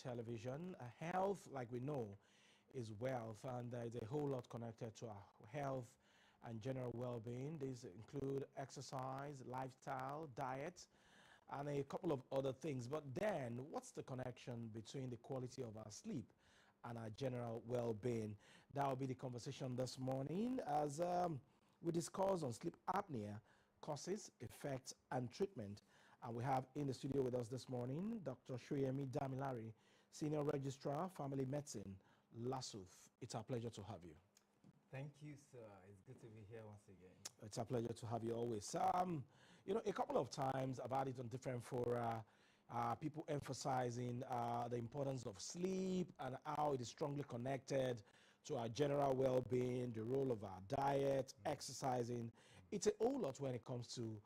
television. Health, like we know, is wealth, and there's a whole lot connected to our health and general well-being. These include exercise, lifestyle, diet, and a couple of other things. But then, what's the connection between the quality of our sleep and our general well-being? That will be the conversation this morning as we discuss on sleep apnea, causes, effects, and treatment. And we have in the studio with us this morning Dr. Soyemi Damilare, Senior Registrar, Family Medicine, LASUTH. It's our pleasure to have you. Thank you, sir. It's good to be here once again. It's a pleasure to have you always. You know, a couple of times I've had it on different fora, people emphasizing the importance of sleep and how it is strongly connected to our general well-being, the role of our diet, exercising. It's a whole lot when it comes to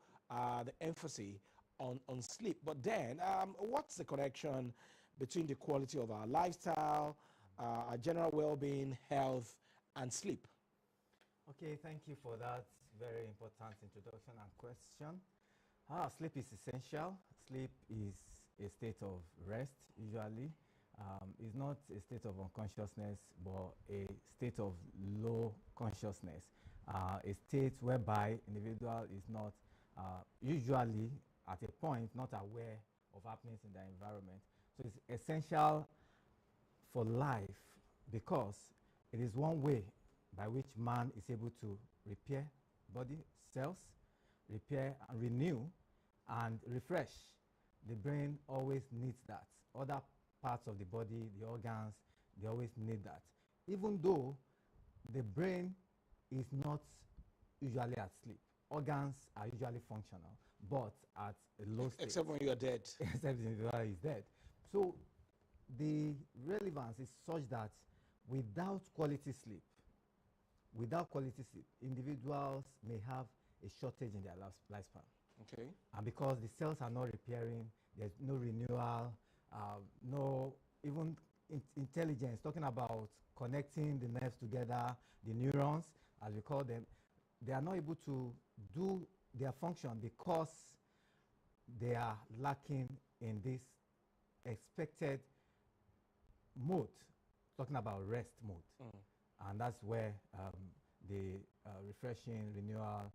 the emphasis on sleep. But then, what's the connection between the quality of our lifestyle, our general well-being, health, and sleep? Okay, thank you for that very important introduction and question. Sleep is essential. Sleep is a state of rest, usually. It's not a state of unconsciousness, but a state of low consciousness. A state whereby individual is not usually at a point not aware of happenings in their environment. So it's essential for life because it is one way by which man is able to repair body cells, repair and renew and refresh. The brain always needs that. Other parts of the body, the organs, they always need that. Even though the brain is not usually at sleep. Organs are usually functional, but at a low state. Except when you are dead. Except the individual is dead. So the relevance is such that without quality sleep, individuals may have a shortage in their lifespan. Okay. And because the cells are not repairing, there's no renewal, no even intelligence, talking about connecting the nerves together, the neurons, as we call them, they are not able to do their function because they are lacking in this expected mode, talking about rest mode. And that's where the refreshing renewal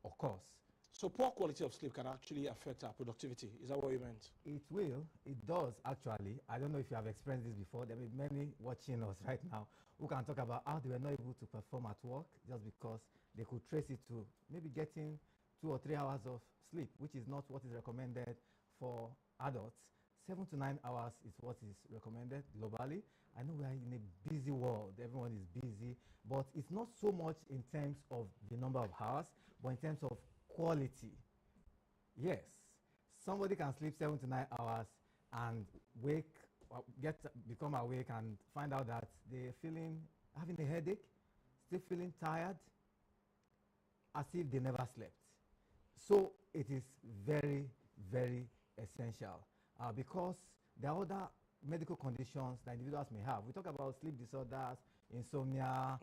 occurs. So poor quality of sleep can actually affect our productivity. Is that what you meant? It will. It does, actually. I don't know if you have experienced this before. There may be many watching us right now who can talk about how they were not able to perform at work just because they could trace it to maybe getting 2 or 3 hours of sleep, which is not what is recommended for adults. 7 to 9 hours is what is recommended globally. I know we are in a busy world. Everyone is busy, but it's not so much in terms of the number of hours, but in terms of quality. Yes, somebody can sleep 7 to 9 hours and become awake and find out that they're having a headache, still feeling tired, as if they never slept. So it is very, very essential because there are other medical conditions that individuals may have. We talk about sleep disorders, insomnia,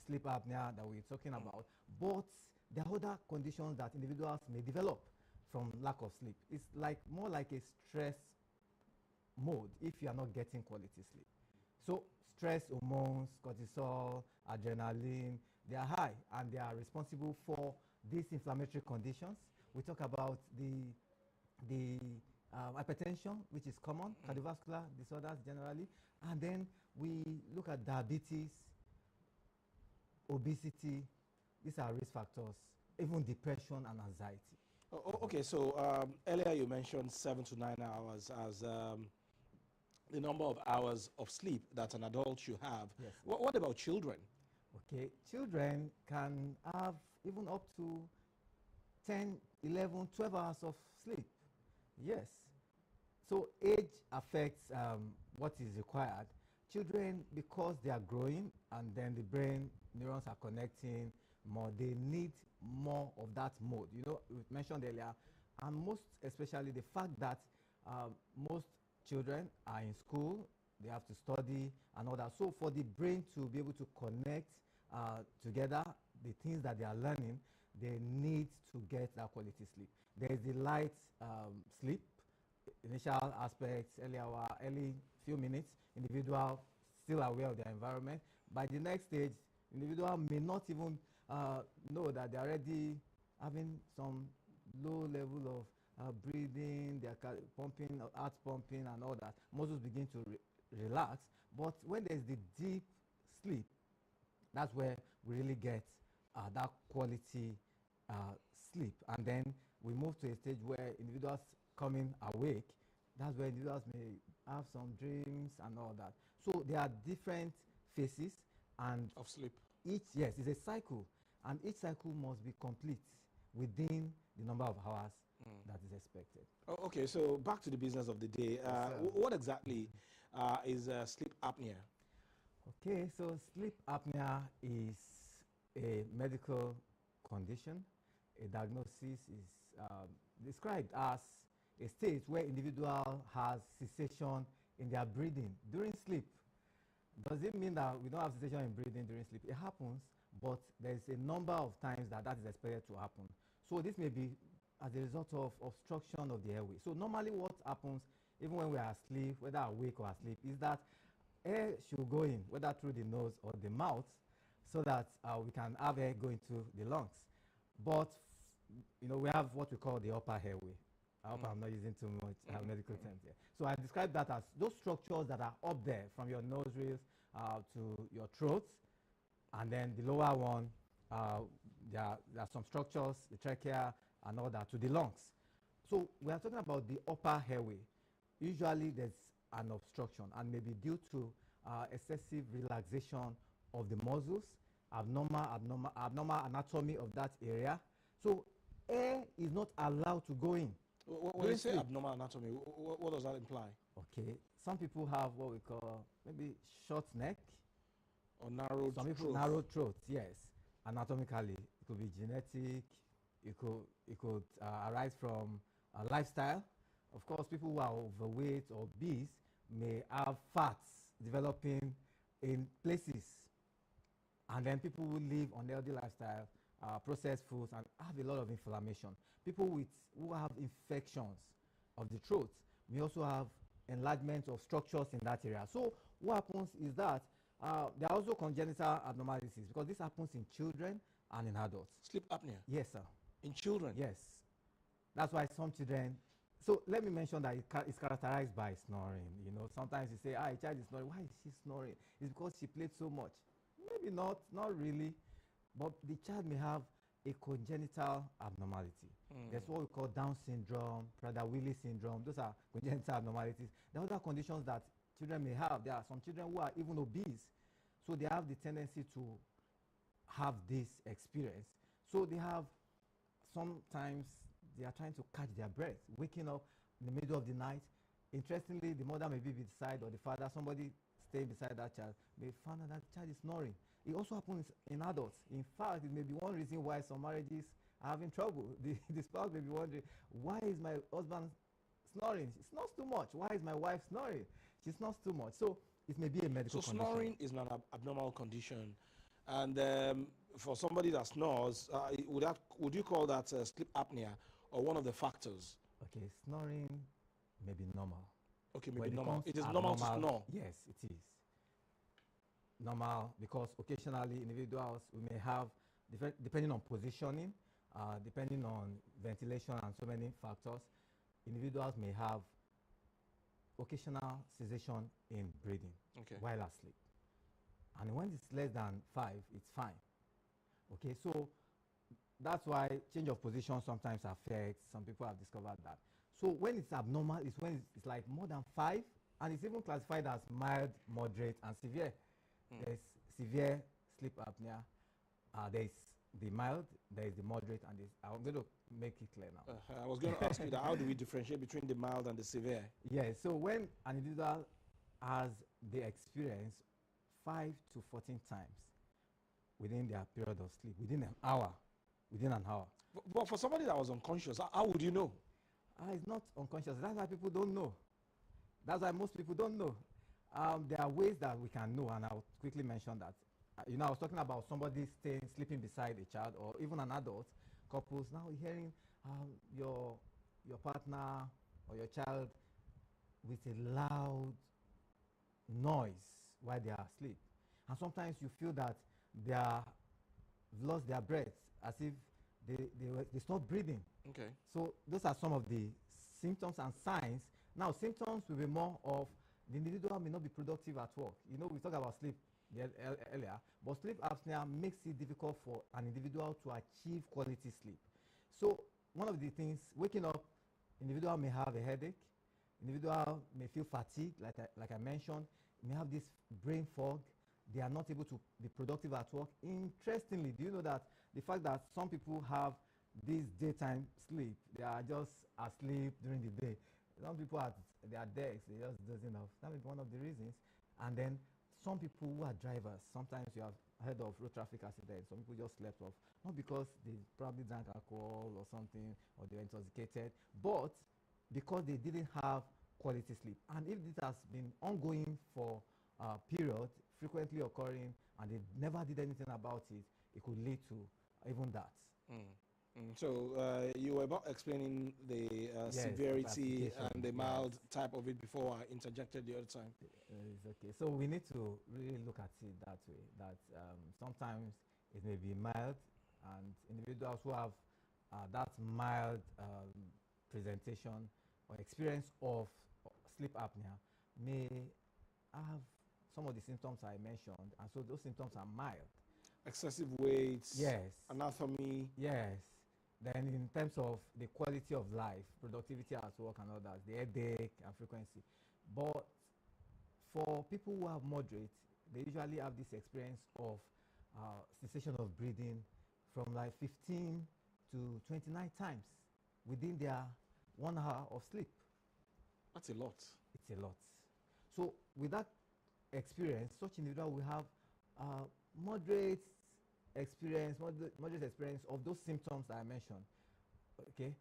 sleep apnea that we're talking about, but there are other conditions that individuals may develop from lack of sleep. It's more like a stress mode if you are not getting quality sleep. So stress hormones, cortisol, adrenaline, they are high and they are responsible for these inflammatory conditions. We talk about the hypertension, which is common, cardiovascular disorders generally, and then we look at diabetes, obesity. These are risk factors, even depression and anxiety. Okay, so earlier you mentioned 7 to 9 hours as the number of hours of sleep that an adult should have. Yes. What about children? Okay, children can have even up to 10, 11, 12 hours of sleep. Yes. So age affects what is required. Children, because they are growing and then the brain neurons are connecting more, they need more of that mode. You know, we mentioned earlier, and most especially the fact that most children are in school, they have to study and all that. So for the brain to be able to connect together the things that they are learning, they need to get that quality sleep. There is the light sleep, initial aspects, early few minutes, individual still aware of their environment. By the next stage, individual may not even know that they're already having some low level of breathing, they're pumping, heart pumping and all that. Muscles begin to relax. But when there's the deep sleep, that's where we really get that quality sleep. And then we move to a stage where individuals coming awake, that's where individuals may have some dreams and all that. So there are different phases and of sleep. Each, yes, is a cycle, and each cycle must be complete within the number of hours that is expected. Oh, okay, so back to the business of the day. What exactly is sleep apnea? Okay, so sleep apnea is a medical condition. A diagnosis is described as a state where individual has cessation in their breathing during sleep. Does it mean that we don't have cessation in breathing during sleep? It happens, but there's a number of times that is expected to happen. So this may be as a result of obstruction of the airway. So normally what happens, even when we are asleep, whether awake or asleep, is that air should go in, whether through the nose or the mouth, so that we can have air go into the lungs. But we have what we call the upper airway. I hope I'm not using too much medical terms here. So I describe that as those structures that are up there from your nostrils to your throat, and then the lower one, there are some structures, the trachea and all that, to the lungs. So we are talking about the upper airway. Usually there's an obstruction and maybe due to excessive relaxation of the muscles, abnormal anatomy of that area. So air is not allowed to go in. When you say abnormal anatomy, what does that imply? Okay, some people have what we call maybe short neck or narrow throat. Some people narrow throat, yes. Anatomically, it could be genetic. It could arise from lifestyle. Of course, people who are overweight or obese may have fats developing in places, and then people who live on healthy lifestyle, processed foods, and have a lot of inflammation. People who have infections of the throat may also have enlargement of structures in that area. So what happens is that there are also congenital abnormalities, because this happens in children and in adults. Sleep apnea? Yes, sir. In children? Yes. That's why some children, so let me mention that it's characterized by snoring. Sometimes you say, a child is snoring. Why is she snoring? It's because she played so much. Maybe not really, but the child may have a congenital abnormality. There's what we call Down syndrome, Prader-Willi syndrome. Those are congenital abnormalities. There are other conditions that children may have. There are some children who are even obese, so they have the tendency to have this experience. So they have, sometimes they are trying to catch their breath, waking up in the middle of the night. Interestingly, the mother may be beside, or the father, somebody staying beside that child, may find that child is snoring. It also happens in adults. In fact, it may be one reason why some marriages are having trouble. The spouse may be wondering, why is my husband snoring? She snores too much. Why is my wife snoring? She snores too much. So it may be a medical condition. So snoring is an abnormal condition. And for somebody that snores, would you call that sleep apnea, or one of the factors? Okay, snoring may be normal. Okay, maybe normal. It is normal to snore? Yes, it is normal, because occasionally individuals, we may have, depending on positioning, depending on ventilation and so many factors, individuals may have occasional cessation in breathing while asleep. And when it's less than 5, it's fine. Okay, so that's why change of position sometimes affects. Some people have discovered that. So when it's abnormal, it's when it's like more than 5, and it's even classified as mild, moderate, and severe. There's severe sleep apnea. There's the mild, there's the moderate, and I'm going to make it clear now. I was going to ask you that, how do we differentiate between the mild and the severe? Yes, so when an individual has the experience 5 to 14 times within their period of sleep, within an hour. But for somebody that was unconscious, how would you know? It's not unconscious. That's why people don't know. That's why most people don't know. There are ways that we can know, and I'll quickly mention that. I was talking about somebody sleeping beside a child, or even an adult, couples. Now hearing your partner or your child with a loud noise while they are asleep. And sometimes you feel that they are lost their breath, as if they stop breathing. Okay. So those are some of the symptoms and signs. Now, symptoms will be more of the individual may not be productive at work. You know, we talked about sleep earlier, but sleep apnea makes it difficult for an individual to achieve quality sleep. So one of the things, waking up, individual may have a headache, individual may feel fatigued, like I mentioned, may have this brain fog, they are not able to be productive at work. Interestingly, do you know that the fact that some people have this daytime sleep, they are just asleep during the day. Some people at their desks, they just dozing off. That may be one of the reasons. And then some people who are drivers, sometimes you have heard of road traffic accidents. Some people just slept off, not because they probably drank alcohol or something, or they were intoxicated, but because they didn't have quality sleep. And if this has been ongoing for a period, frequently occurring, and they never did anything about it, it could lead to even that. So you were about explaining the Yes, severity and the mild yes. type of it before I interjected the other time. It's okay. So we need to really look at it that way, that sometimes it may be mild, and individuals who have that mild presentation or experience of sleep apnea may have some of the symptoms I mentioned, and so those symptoms are mild. Excessive weight, Yes. anatomy. Yes. Then in terms of the quality of life, productivity at work and others, the headache and frequency. But for people who are moderate, they usually have this experience of cessation of breathing from like 15 to 29 times within their 1 hour of sleep. That's a lot. It's a lot. So with that experience, such individual will have moderate experience of those symptoms that I mentioned. Okay,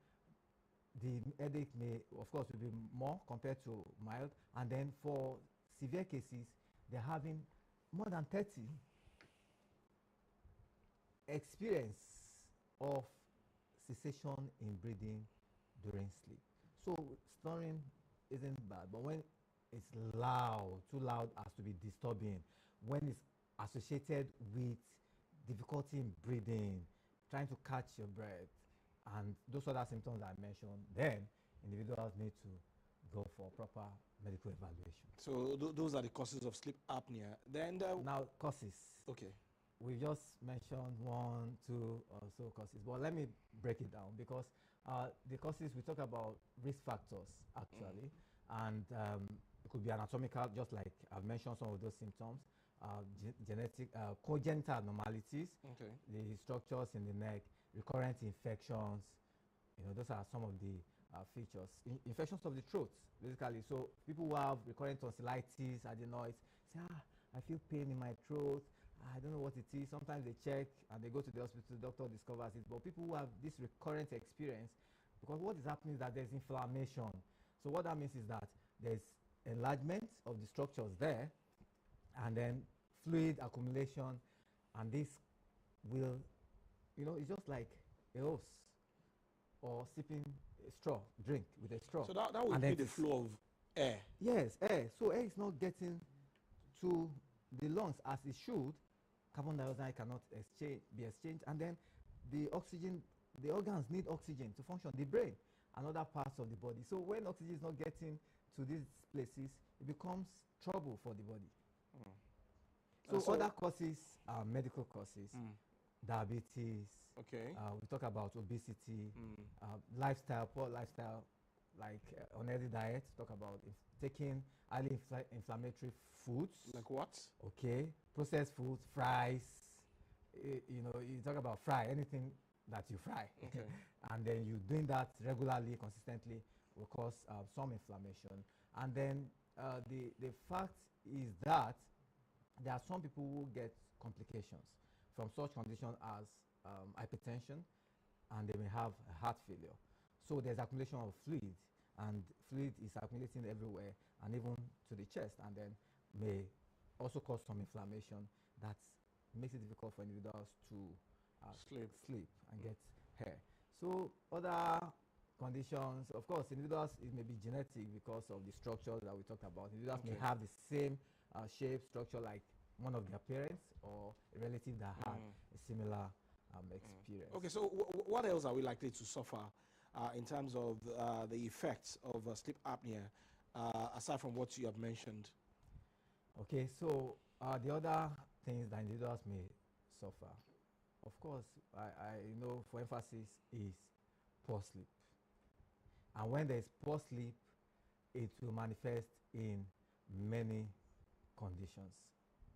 the headache may, of course, will be more compared to mild, and then for severe cases, they're having more than 30 experience of cessation in breathing during sleep. So snoring isn't bad, but when it's loud, too loud as to be disturbing, when it's associated with difficulty in breathing, trying to catch your breath, and those other symptoms I mentioned, then individuals need to go for proper medical evaluation. So those are the causes of sleep apnea. Then now, causes. Okay. We just mentioned 1, 2 or so causes, but let me break it down, because the causes, we talk about risk factors actually, and it could be anatomical, just like I've mentioned some of those symptoms. Genetic, congenital abnormalities, okay, the structures in the neck, recurrent infections, those are some of the features. Infections of the throat, basically. So people who have recurrent tonsillitis, adenoids, say, I feel pain in my throat, I don't know what it is. Sometimes they check and they go to the hospital, the doctor discovers it. But people who have this recurrent experience, because what is happening is that there's inflammation. So what that means is that there's enlargement of the structures there, and then fluid accumulation, and this will, it's just like a hose or sipping a straw, drink with a straw. So that would be the flow of air. Yes, air. So air is not getting to the lungs as it should. Carbon dioxide cannot be exchanged, and then the oxygen, the organs need oxygen to function, the brain and other parts of the body. So when oxygen is not getting to these places, it becomes trouble for the body. So other causes are medical causes, diabetes. Okay. We talk about obesity, lifestyle, poor lifestyle, like unhealthy diet. Talk about taking highly inflammatory foods. Like what? Okay, processed foods, fries. You talk about fry, anything that you fry. Okay. And then you doing that regularly, consistently, will cause some inflammation. And then the fact is that there are some people who get complications from such conditions as hypertension, and they may have heart failure. So there's accumulation of fluid, and fluid is accumulating everywhere and even to the chest, and then may also cause some inflammation that makes it difficult for individuals to sleep and get hair. So other conditions, of course, individuals, it may be genetic because of the structures that we talked about. Individuals may have the same shape, structure like one of their parents or a relative that had a similar experience. Okay, so what else are we likely to suffer in terms of the effects of sleep apnea, aside from what you have mentioned? Okay, so the other things that individuals may suffer, of course, I know for emphasis is poor sleep. And when there's poor sleep, it will manifest in many conditions.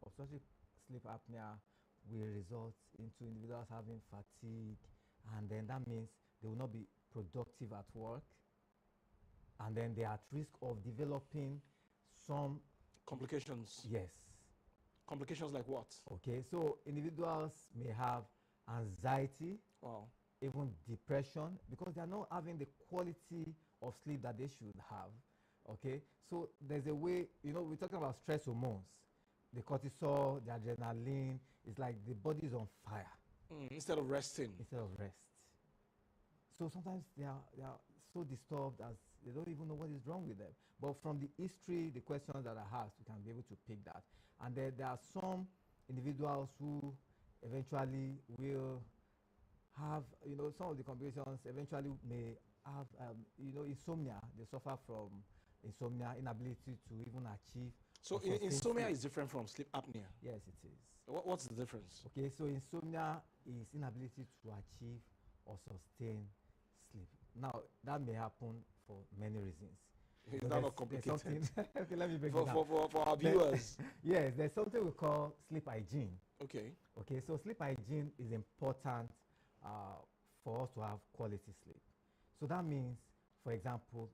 Obstructive sleep apnea will result into individuals having fatigue, and then that means they will not be productive at work, and then they are at risk of developing some complications. Yes. Complications like what? Okay, so individuals may have anxiety, wow, even depression, because they are not having the quality of sleep that they should have. Okay, so there's a way, you know, we're talking about stress hormones, the cortisol, the adrenaline. It's like the body is on fire. Instead of resting. Instead of rest. So sometimes they are so disturbed as they don't even know what is wrong with them. But from the history, the questions that I asked, we can be able to pick that. And there are some individuals who eventually will have, you know, some of the complications eventually may have, you know, insomnia. They suffer from insomnia, inability to even achieve. So insomnia is different from sleep apnea? Yes, it is. What's the difference? Okay, so insomnia is inability to achieve or sustain sleep. Now, that may happen for many reasons. Is that not complicated? Okay, let me break it down. For our viewers. Yes, there's something we call sleep hygiene. Okay. Okay, so sleep hygiene is important for us to have quality sleep. So that means, for example,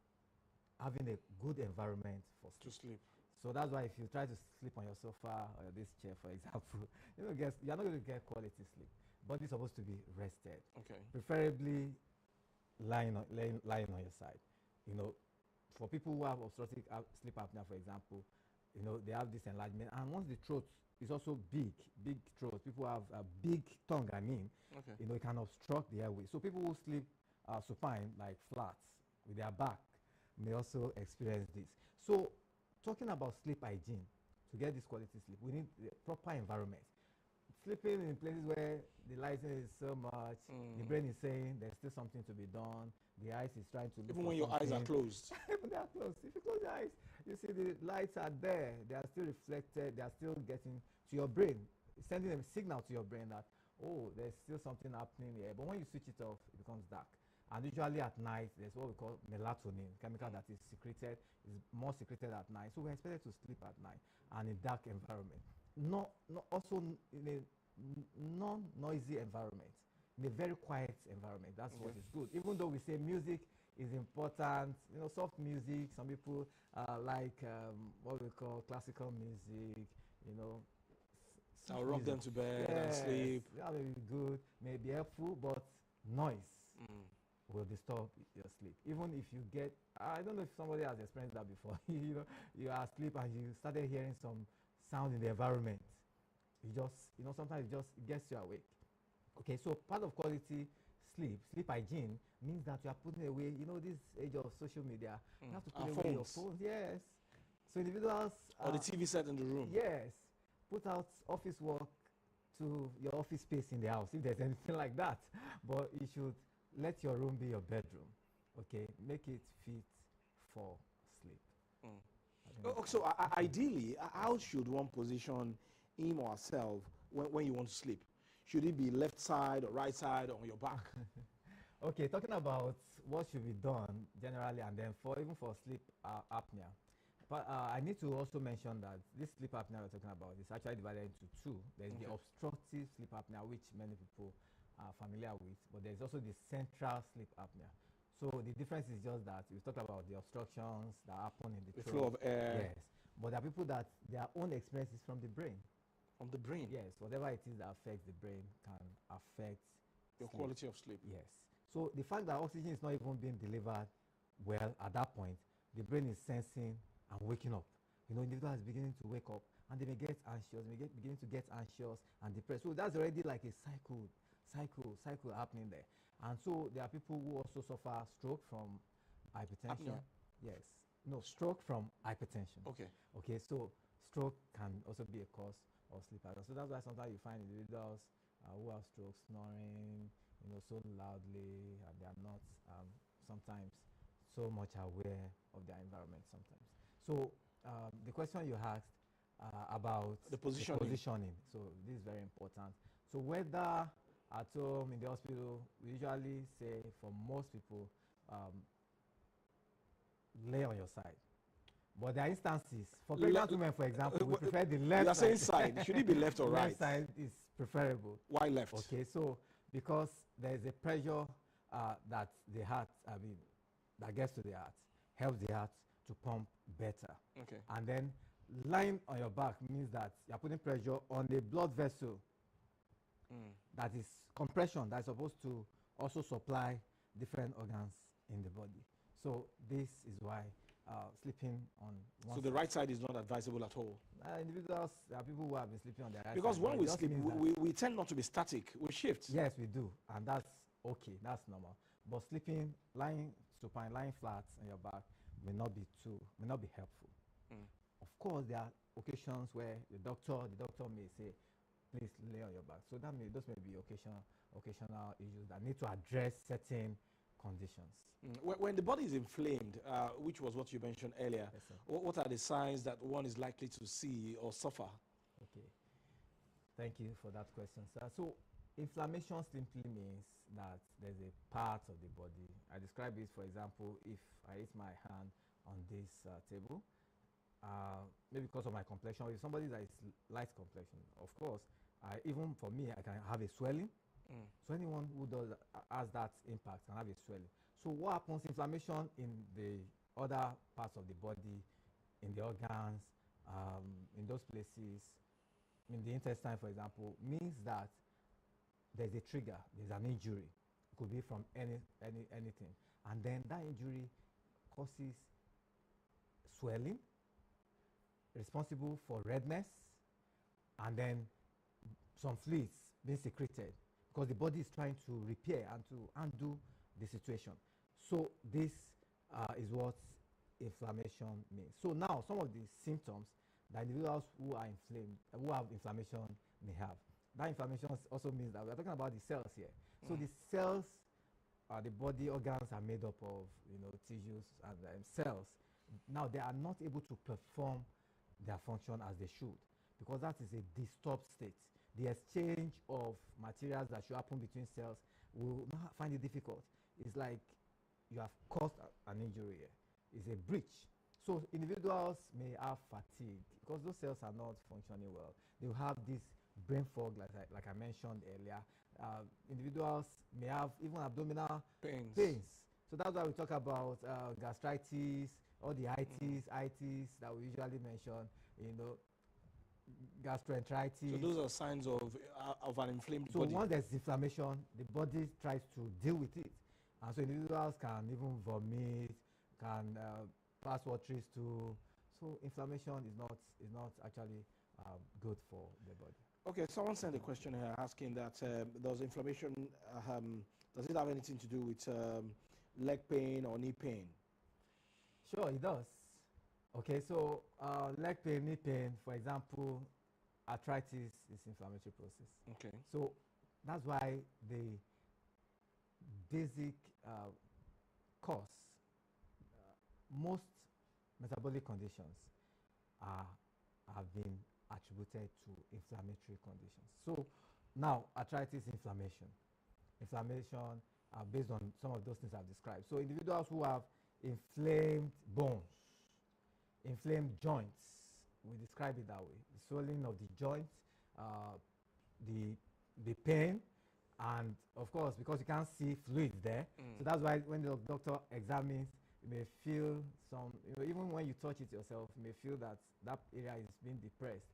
having a good environment for sleep. To sleep. So that's why if you try to sleep on your sofa or this chair, for example, you're not going to get quality sleep. Body's supposed to be rested. Okay. Preferably lying on your side. You know, for people who have obstructive sleep apnea, for example, you know, they have this enlargement. And once the throat is also big throat, people have a big tongue, okay, you know, it can obstruct the airway. So people who sleep supine, like flat, with their back, may also experience this. So talking about sleep hygiene, to get this quality sleep, we need the proper environment. Sleeping in places where the lighting is so much, the brain is saying there's still something to be done, the eyes is trying to look even when your eyes are closed. Even they are closed. If you close your eyes, you see the lights are there, they are still reflected, they are still getting to your brain, sending a signal to your brain that, oh, there's still something happening here. But when you switch it off, it becomes dark. And usually at night, there's what we call melatonin, chemical that is secreted, is more secreted at night. So we're expected to sleep at night and in dark environment. Also in a non-noisy environment, in a very quiet environment. That's what is good. Even though we say music is important, you know, soft music, some people like what we call classical music, you know. I'll rock them to bed and sleep. That may be good, may be helpful, but noise will disturb your sleep. Even if you get, I don't know if somebody has experienced that before. You know, you are asleep and you started hearing some sound in the environment. You just, you know, sometimes it gets you awake. Okay, so part of quality sleep hygiene means that you are putting away, you know, this age of social media, you have to put away your phones. Yes. So individuals. Or the TV set in the room. Yes. Put out office work to your office space in the house, if there's anything like that. But you should let your room be your bedroom. Okay, make it fit for sleep. So ideally, how should one position him or herself when you want to sleep? Should it be left side or right side or on your back? Okay, talking about what should be done generally, and then even for sleep apnea. But I need to also mention that this sleep apnea we're talking about is actually divided into two. There's the obstructive sleep apnea, which many people are familiar with, but there's also the central sleep apnea. So the difference is just that we talked about the obstructions that happen in the throat. Flow of air. Yes. But there are people that their own experience is from the brain. From the brain? Yes. Whatever it is that affects the brain can affect your quality of sleep. Yes. So the fact that oxygen is not even being delivered well at that point, the brain is sensing and waking up. You know, individual is beginning to wake up and they may get anxious, beginning to get anxious and depressed. So that's already like a cycle happening there. And so there are people who also suffer stroke from hypertension. Apnea. Yes. No, stroke from hypertension. Okay. Okay, so stroke can also be a cause of sleep apnea. So that's why sometimes you find individuals who have strokes snoring, so loudly, and they are not sometimes so much aware of their environment sometimes. So the question you asked about the positioning. So this is very important. So whether at home, in the hospital, we usually say for most people, lay on your side. But there are instances, for pregnant women, for example, we prefer the left side. You are saying side. Should it be left or right? Left side is preferable. Why left? Okay, so because there is a pressure that the heart, that gets to the heart, helps the heart to pump better. Okay. And then lying on your back means that you're putting pressure on the blood vessel that is compression, that is supposed to also supply different organs in the body. So this is why sleeping on one side. The right side is not advisable at all? Individuals, there are people who have been sleeping on their right because side. Because when we sleep, we tend not to be static. We shift. Yes, we do. And that's okay. That's normal. But sleeping, lying supine, lying flat on your back may not be helpful. Of course, there are occasions where the doctor may say, please lay on your back. So those may be occasional issues that need to address certain conditions. When the body is inflamed, which was what you mentioned earlier, yes, what are the signs that one is likely to see or suffer? Okay, thank you for that question, sir. So inflammation simply means that there's a part of the body. I describe it, for example, if I hit my hand on this table, maybe because of my complexion, if somebody that is light complexion, of course, even for me, I can have a swelling. So anyone who has that impact can have a swelling. So what happens, inflammation in the other parts of the body, in the organs, in those places, in the intestine, for example, means that there's a trigger, there's an injury. It could be from anything. And then that injury causes swelling, responsible for redness, and then some fluids being secreted, because the body is trying to repair and to undo the situation. So this is what inflammation means. So now some of the symptoms that individuals who are inflamed, who have inflammation may have. That inflammation also means that we are talking about the cells here. So the cells, the body organs are made up of tissues and cells. Now they are not able to perform their function as they should, because that is a disturbed state. The exchange of materials that should happen between cells will not find it difficult. It's like you have caused an injury here. It's a breach. So individuals may have fatigue because those cells are not functioning well. They will have this brain fog, like I mentioned earlier. Individuals may have even abdominal pains. So that's why we talk about gastritis, all the itis that we usually mention, gastroenteritis. So those are signs of an inflamed body. So once there's inflammation, the body tries to deal with it. And so individuals can even vomit, can pass wateries too. So inflammation is not actually good for the body. Okay, someone sent a question here asking that does inflammation, does it have anything to do with leg pain or knee pain? Sure, it does. Okay, so leg pain, knee pain, for example, arthritis is inflammatory process. Okay. So that's why the basic cause, most metabolic conditions have been attributed to inflammatory conditions. So now arthritis, inflammation based on some of those things I've described. So individuals who have inflamed bones, inflamed joints, we describe it that way. The swelling of the joints, the pain, and of course, because you can't see fluids there, so that's why when the doctor examines, you may feel some, even when you touch it yourself, you may feel that that area is being depressed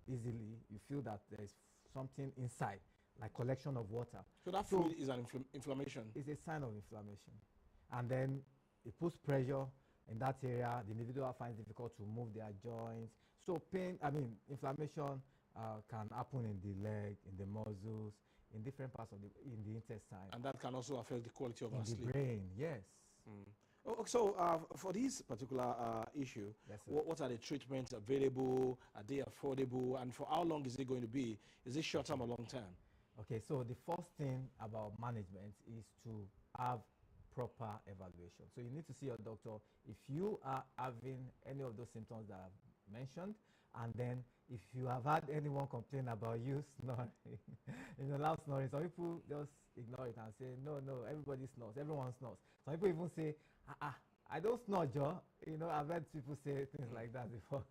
easily. You feel that there's something inside, like collection of water. So that fluid is an inflammation? It's a sign of inflammation. And then it puts pressure in that area. The individual finds it difficult to move their joints. So inflammation can happen in the leg, in the muscles, in different parts of in the intestine. And that can also affect the quality of our sleep. In the brain, yes. So for this particular issue, Yes, sir. what are the treatments available? Are they affordable? And for how long is it going to be? Is it short term or long term? Okay, so the first thing about management is to have proper evaluation. So you need to see your doctor if you are having any of those symptoms that I've mentioned, and then if you have had anyone complain about you snoring, loud snoring, some people just ignore it and say, no, everybody snores, everyone snores. Some people even say, I don't snore, Joe. I've heard people say things like that before.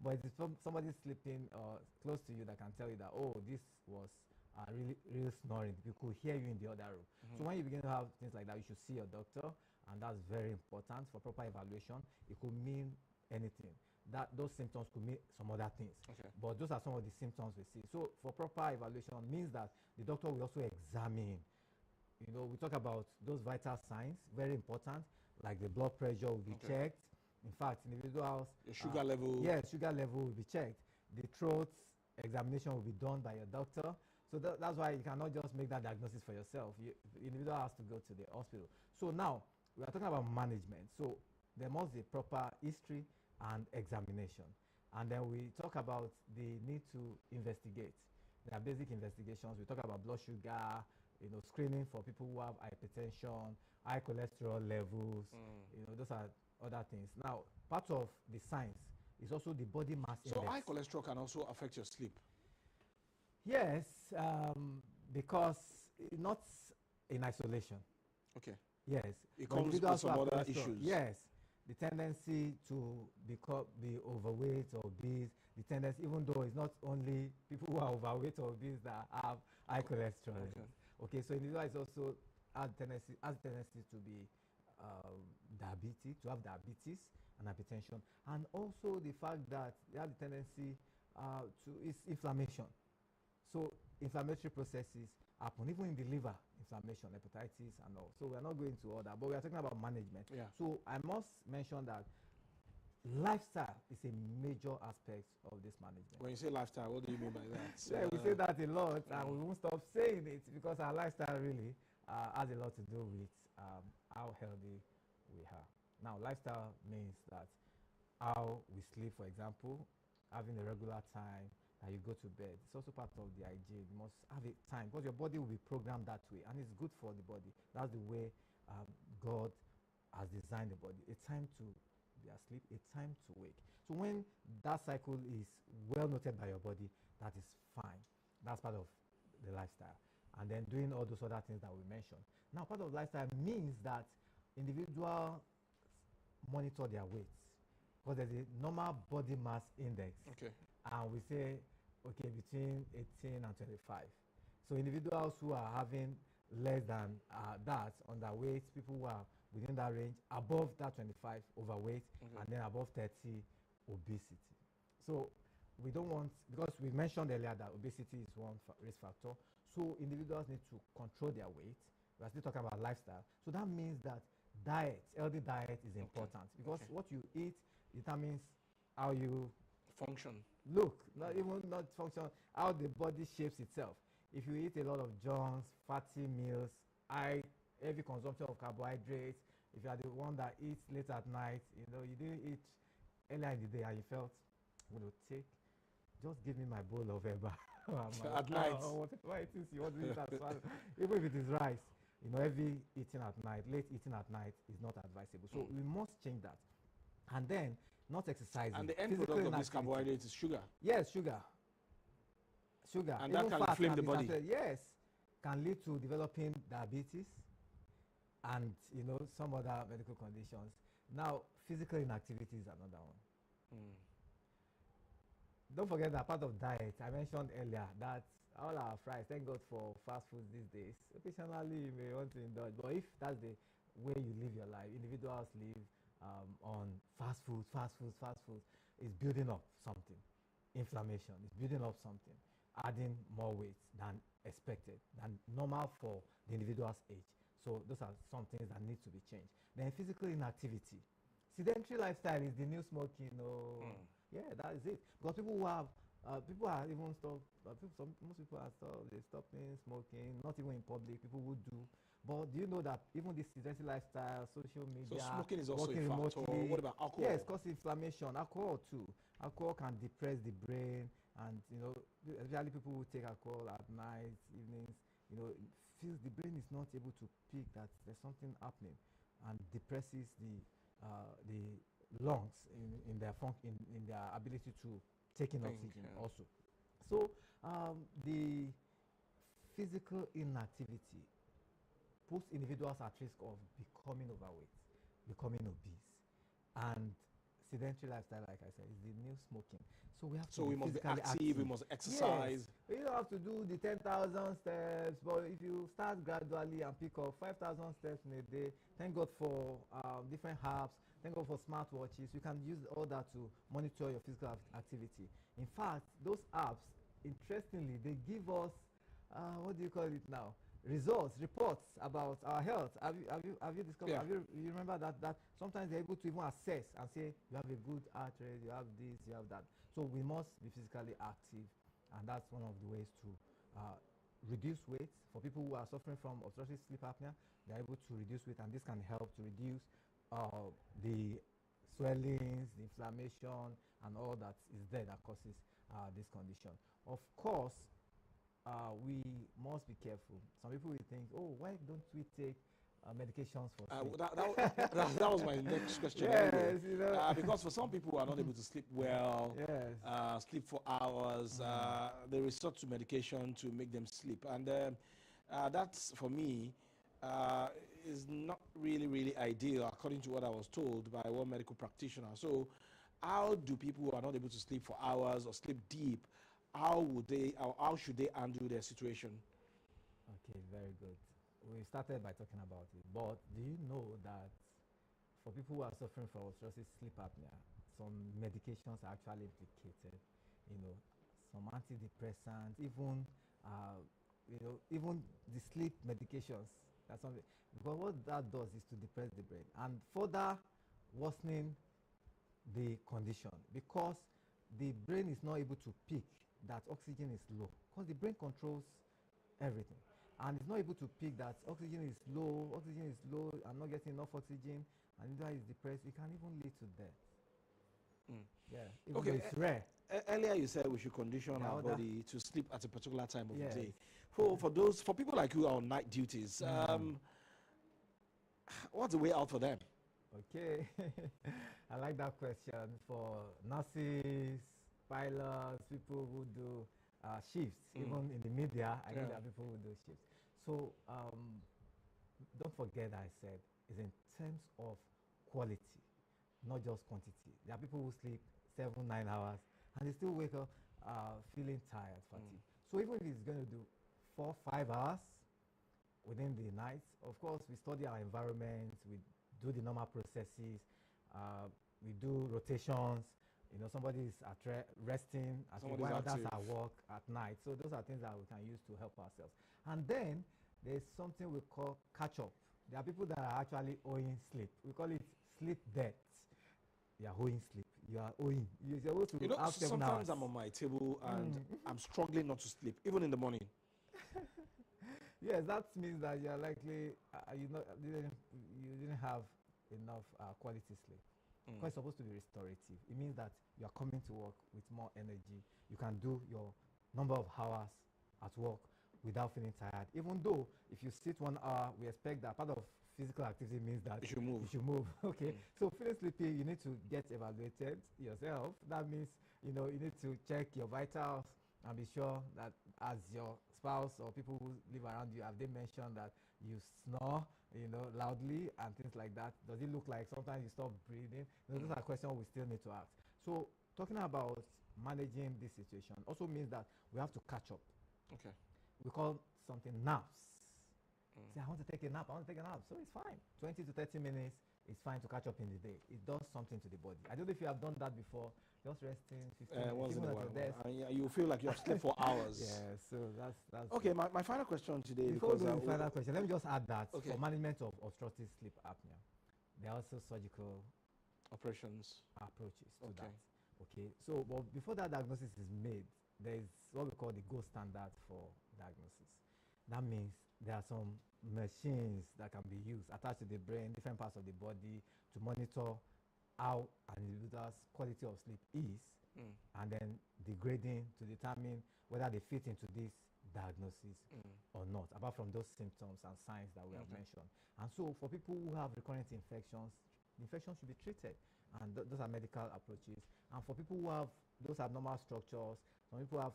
But it's somebody sleeping close to you that can tell you that, oh, this was really, really snoring. You could hear you in the other room. So when you begin to have things like that, you should see your doctor, and that's very important for proper evaluation. It could mean anything. Those symptoms could mean some other things. Okay. But those are some of the symptoms we see. So for proper evaluation means that the doctor will also examine. We talk about those vital signs, very important, like the blood pressure will be checked. In fact, individuals... Your sugar level. Yes, sugar level will be checked. The throat examination will be done by your doctor. So that's why you cannot just make that diagnosis for yourself. The individual has to go to the hospital. So now, we are talking about management. So there must be proper history and examination. And then we talk about the need to investigate. There are basic investigations. We talk about blood sugar, screening for people who have hypertension, high cholesterol levels. Those are other things. Now, part of the science is also the body mass index. So high cholesterol can also affect your sleep? Yes, because not in isolation. Okay. Yes. It comes with some other issues. Yes. The tendency to be overweight or obese, the tendency, even though it's not only people who are overweight or obese that have high cholesterol. Okay, so individual is also has tendency to be diabetic, to have diabetes and hypertension, and also the fact that they have the tendency is inflammation. So inflammatory processes happen, even in the liver, inflammation, hepatitis and all. So we're not going to all that, but we are talking about management. Yeah. So I must mention that lifestyle is a major aspect of this management. When you say lifestyle, what do you mean by that? Yeah, we say that a lot, and we won't stop saying it because our lifestyle really has a lot to do with how healthy we are. Now, lifestyle means that how we sleep, for example, having a regular time that you go to bed. It's also part of the hygiene. You must have a time because your body will be programmed that way, and it's good for the body. That's the way God has designed the body. A time to be asleep, a time to wake. So when that cycle is well noted by your body, that is fine. That's part of the lifestyle. And then doing all those other things that we mentioned. Now, part of lifestyle means that individuals monitor their weights, because there's a normal body mass index. Okay. And we say, okay, between 18 and 25. So individuals who are having less than that, underweight, people who are within that range, above that 25, overweight, and then above 30, obesity. So we don't want, because we mentioned earlier that obesity is one risk factor, so individuals need to control their weight. We are still talking about lifestyle. So that means that diet, healthy diet is important, because what you eat determines how you function. Look, not function, how the body shapes itself. If you eat a lot of junks, fatty meals, heavy consumption of carbohydrates, if you are the one that eats late at night, you didn't eat earlier in the day and you felt, just give me my bowl of eba at night. Whatever it is you want to eat at night. Even if it is rice, heavy eating at night, late eating at night is not advisable. So we must change that. And then, not exercising. And the end product of this carbohydrate is sugar. Yes, sugar. Sugar. And that can inflame the body. Yes, can lead to developing diabetes and some other medical conditions. Now, physical inactivity is another one. Don't forget that part of diet, I mentioned earlier that all our fries, thank God for fast food these days. Occasionally, you may want to indulge, but if that's the way you live your life, individuals live on fast food, is building up something. Inflammation is building up something, adding more weight than expected, than normal for the individual's age. So those are some things that need to be changed. Then physical inactivity. Sedentary lifestyle is the new smoking. Yeah, that is it. Because people who have, people are even stopped, most people are stopped, they're stopping smoking, not even in public. People who do But do you know that even this sedentary lifestyle, social So media, smoking is also a working factor. remotely, What about alcohol? yes, cause inflammation. Alcohol too. Alcohol can depress the brain, and especially people who take alcohol at night, evenings, feels the brain is not able to pick that there's something happening, and depresses the lungs in their in their ability to take in oxygen also. So the physical inactivity puts individuals at risk of becoming overweight, becoming obese, and sedentary lifestyle, like I said, is the new smoking. So we have to we must be active, we must exercise. Yes, you don't have to do the 10,000 steps, but if you start gradually and pick up 5,000 steps in a day, thank God for different apps, thank God for smartwatches. You can use all that to monitor your physical activity. In fact, those apps, interestingly, they give us, what do you call it now? Results, reports about our health. Have you discovered? Yeah. You remember that sometimes they're able to even assess and say you have a good heart rate, you have this, you have that. So we must be physically active, and that's one of the ways to reduce weight. For people who are suffering from obstructive sleep apnea, they're able to reduce weight, and this can help to reduce the swellings, the inflammation, and all that is there that causes this condition. Of course, we must be careful. Some people will think, oh, why don't we take medications for sleep? That was my next question. Yes, because for some people who are not able to sleep well, yes, sleep for hours, they resort to medication to make them sleep. And that's, for me, is not really ideal, according to what I was told by one medical practitioner. So how do people who are not able to sleep for hours or sleep deep, how should they handle their situation? Okay, very good. We started by talking about it, but do you know that for people who are suffering from obstructive sleep apnea, some medications are actually implicated? Some antidepressants, even even the sleep medications. That's something, because what that does is to depress the brain and further worsening the condition, because the brain is not able to pick that oxygen is low, because the brain controls everything, and it's not able to pick that oxygen is low, I'm not getting enough oxygen, and if that is depressed, it can even lead to death. Yeah, even though it's rare. Earlier you said we should condition our body to sleep at a particular time of the day. For people like you on night duties, what's the way out for them? Okay, I like that question. For nurses, pilots, people who do shifts, even in the media, I know there are people who do shifts. So don't forget that I said it's in terms of quality, not just quantity. There are people who sleep 7-9 hours and they still wake up feeling tired, fatigue. So even if it's going to do 4-5 hours within the night, of course we study our environment, we do the normal processes, we do rotations. Somebody is resting at while that's our work at night. So those are things that we can use to help ourselves. And then there's something we call catch up. There are people that are actually owing sleep. We call it sleep debt. You are owing sleep. You are owing. You're supposed to have 7 hours. Sometimes I'm on my table and I'm struggling not to sleep, even in the morning. Yes, that means that you are likely you didn't have enough quality sleep. Because it's supposed to be restorative. It means that you are coming to work with more energy. You can do your number of hours at work without feeling tired. Even though if you sit 1 hour, we expect that part of physical activity means that you should move. Okay. So feeling sleepy, you need to get evaluated yourself. That means you need to check your vitals and be sure that as your spouse or people who live around you, have they mentioned that you snore, loudly and things like that? Does it look like sometimes you stop breathing? Those are questions we still need to ask. So talking about managing this situation also means that we have to catch up. Okay. We call something naps. Say, I want to take a nap. So it's fine. 20 to 30 minutes is fine to catch up in the day. It does something to the body. I don't know if you have done that before. Just resting 15 minutes, even at your desk. You feel like you have slept for hours. Yeah, so that's okay. My final question today. Before we do the final question, let me just add that for management of obstructive sleep apnea, there are also surgical approaches to that. Okay, so but before that diagnosis is made, there is what we call the gold standard for diagnosis. That means there are some machines that can be used attached to the brain, different parts of the body, to monitor how an individual's quality of sleep is, and then the grading to determine whether they fit into this diagnosis or not, apart from those symptoms and signs that we have mentioned. And so for people who have recurrent infections, the infection should be treated, and those are medical approaches. And for people who have those abnormal structures, some people have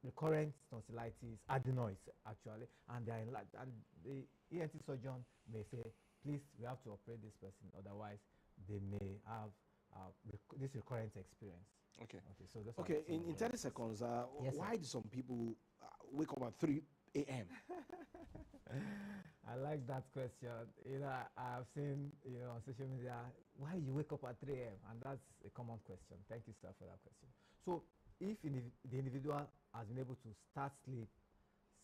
recurrent tonsillitis, adenoids actually, and they are and the ENT surgeon may say, please, we have to operate this person, otherwise they may have this recurrent experience. Okay. Okay. So that's okay. In 30 seconds, yes, why do some people wake up at 3 a.m.? I like that question. You know, I've seen, you know, on social media, why you wake up at 3 a.m. and that's a common question. Thank you, sir, for that question. So if the individual has been able to start sleep,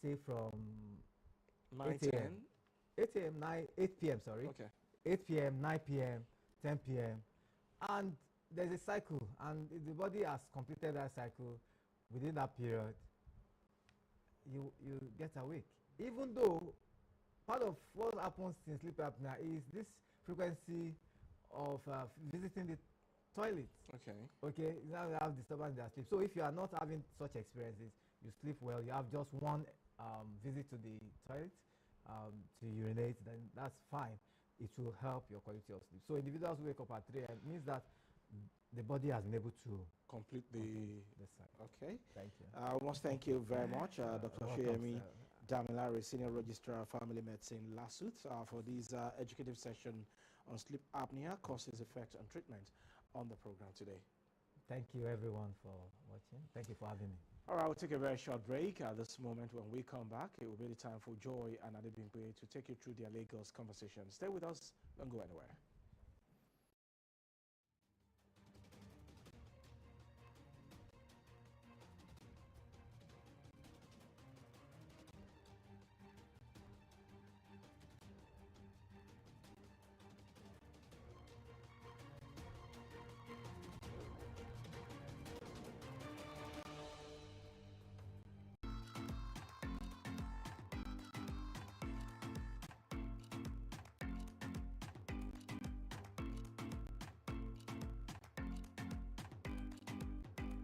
say from 8 a.m., 8 p.m., sorry. Okay. 8 p.m., 9 p.m., 10 p.m., and there's a cycle, and if the body has completed that cycle within that period, you get awake. Even though part of what happens in sleep apnea is this frequency of visiting the toilet. Okay. Okay, now you have disturbance in their sleep. So if you are not having such experiences, you sleep well, you have just one visit to the toilet to urinate, then that's fine. It will help your quality of sleep. So individuals who wake up at 3 a.m. means that the body has been able to complete the cycle. Okay. Thank you. I must thank you very much, Dr. Soyemi Welcome, Damilare, Senior Registrar, Family Medicine, LASUTH, for this educative session on sleep apnea, causes, effects, and treatment on the program today. Thank you, everyone, for watching. Thank you for having me. All right, we'll take a very short break. At this moment, when we come back, it will be the time for Joy and Adebimpe to take you through their Lagos conversation. Stay with us. Don't go anywhere.